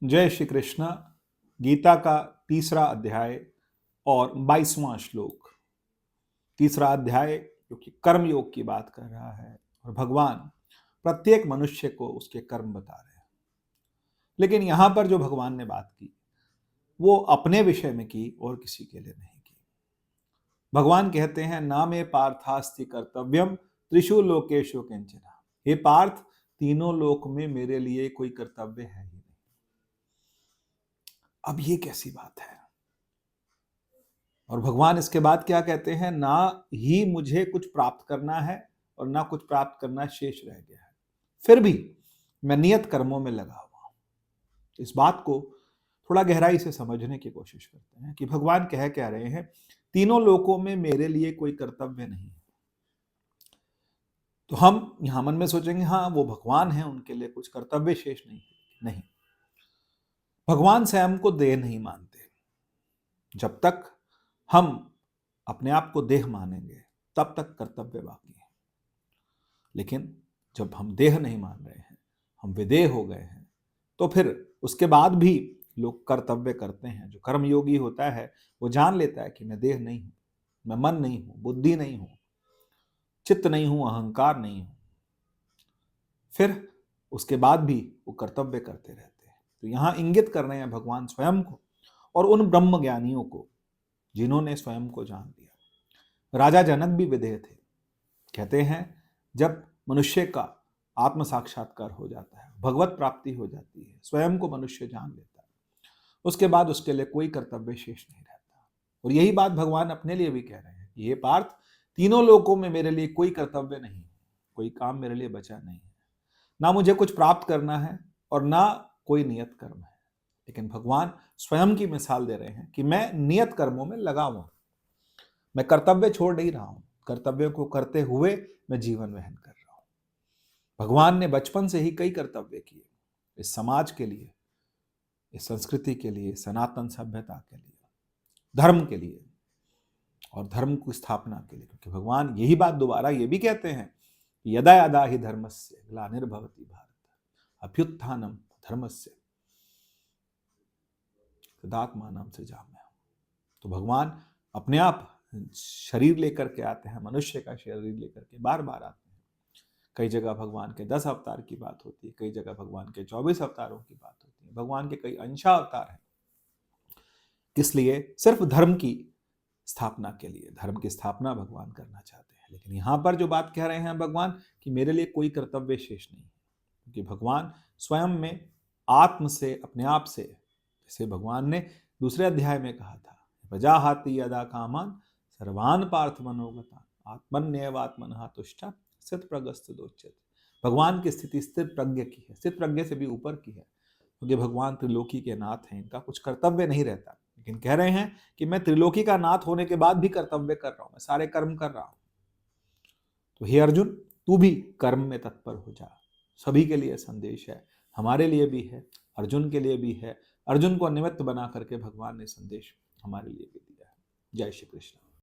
जय श्री कृष्ण। गीता का तीसरा अध्याय और 22वां श्लोक। तीसरा अध्याय जो कि कर्म योग की बात कर रहा है और भगवान प्रत्येक मनुष्य को उसके कर्म बता रहे हैं। लेकिन यहां पर जो भगवान ने बात की वो अपने विषय में की और किसी के लिए नहीं की। भगवान कहते हैं ना में पार्थास्ति कर्तव्यम त्रिषु लोकेषु किंचन। हे पार्थ, तीनों लोक में मेरे लिए कोई कर्तव्य है ही नहीं। अब ये कैसी बात है? और भगवान इसके बाद क्या कहते हैं, ना ही मुझे कुछ प्राप्त करना है और ना कुछ प्राप्त करना शेष रह गया है, फिर भी मैं नियत कर्मों में लगा हुआ हूं। इस बात को थोड़ा गहराई से समझने की कोशिश करते हैं कि भगवान कह रहे हैं, तीनों लोकों में मेरे लिए कोई कर्तव्य नहीं है। तो हम यहां मन में सोचेंगे हाँ वो भगवान है, उनके लिए कुछ कर्तव्य शेष नहीं। भगवान स्वयं को देह नहीं मानते। जब तक हम अपने आप को देह मानेंगे तब तक कर्तव्य बाकी है। लेकिन जब हम देह नहीं मान रहे हैं, हम विदेह हो गए हैं, तो फिर उसके बाद भी लोग कर्तव्य करते हैं। जो कर्मयोगी होता है वो जान लेता है कि मैं देह नहीं हूं, मैं मन नहीं हूं, बुद्धि नहीं हूं, चित्त नहीं हूं, अहंकार नहीं हूं, फिर उसके बाद भी वो कर्तव्य करते रहते हैं। तो यहां इंगित कर रहे हैं भगवान स्वयं को और उन ब्रह्म ज्ञानियों को जिन्होंने स्वयं को जान लिया। राजा जनक भी विदेह थे। कहते हैं जब मनुष्य का आत्म साक्षात्कार हो जाता है, भगवत प्राप्ति हो जाती है, स्वयं को मनुष्य जान लेता है, उसके बाद उसके लिए कोई कर्तव्य शेष नहीं रहता। और यही बात भगवान अपने लिए भी कह रहे हैं कि ये पार्थ, तीनों लोकों में मेरे लिए कोई कर्तव्य नहीं, कोई काम मेरे लिए बचा नहीं है, ना मुझे कुछ प्राप्त करना है और ना कोई नियत कर्म है। लेकिन भगवान स्वयं की मिसाल दे रहे हैं कि मैं नियत कर्मों में लगा हुआ हूं, मैं कर्तव्य छोड़ नहीं रहा हूं, कर्तव्य को करते हुए मैं जीवन वहन कर रहा हूं। भगवान ने बचपन से ही कई कर्तव्य किए, इस समाज के लिए, इस संस्कृति के लिए, सनातन सभ्यता के लिए, धर्म के लिए और धर्म की स्थापना के लिए। क्योंकि भगवान यही बात दोबारा ये भी कहते हैं, यदा यदा ही धर्मस्य ग्लानिर्भवति भारत अभ्युत्थानम धर्मस्य तदात्मानं सृजाम्यहम्। तो भगवान अपने आप शरीर लेकर के आते हैं, मनुष्य का शरीर लेकर के बार बार आते हैं। कई जगह भगवान के 10 अवतार की बात होती है, कई जगह भगवान के 24 अवतारों की बात होती है, भगवान के कई अंशा अवतार हैं। किस लिए? सिर्फ धर्म की स्थापना के लिए। धर्म की स्थापना भगवान करना चाहते हैं। लेकिन यहां पर जो बात कह रहे हैं भगवान कि मेरे लिए कोई कर्तव्य शेष नहीं है, क्योंकि भगवान स्वयं में आत्म से, अपने आप से, जैसे भगवान ने दूसरे अध्याय में कहा था, प्रजाहाति यदा कामान सर्वान पार्थ मनोगतान आत्मन्येवात्मनः तुष्ट स्थित प्रगस्त दोच्यते। भगवान की स्थिति स्थिर प्रज्ञ की है, स्थित प्रज्ञ से भी ऊपर की है, क्योंकि भगवान त्रिलोकी के नाथ हैं, इनका कुछ कर्तव्य नहीं रहता। लेकिन कह रहे हैं कि मैं त्रिलोकी का नाथ होने के बाद भी कर्तव्य कर रहा हूं, मैं सारे कर्म कर रहा हूं। तो हे अर्जुन, तू भी कर्म में तत्पर हो जा। सभी के लिए संदेश है, हमारे लिए भी है, अर्जुन के लिए भी है। अर्जुन को निमित्त बना करके भगवान ने संदेश हमारे लिए भी दिया है। जय श्री कृष्ण।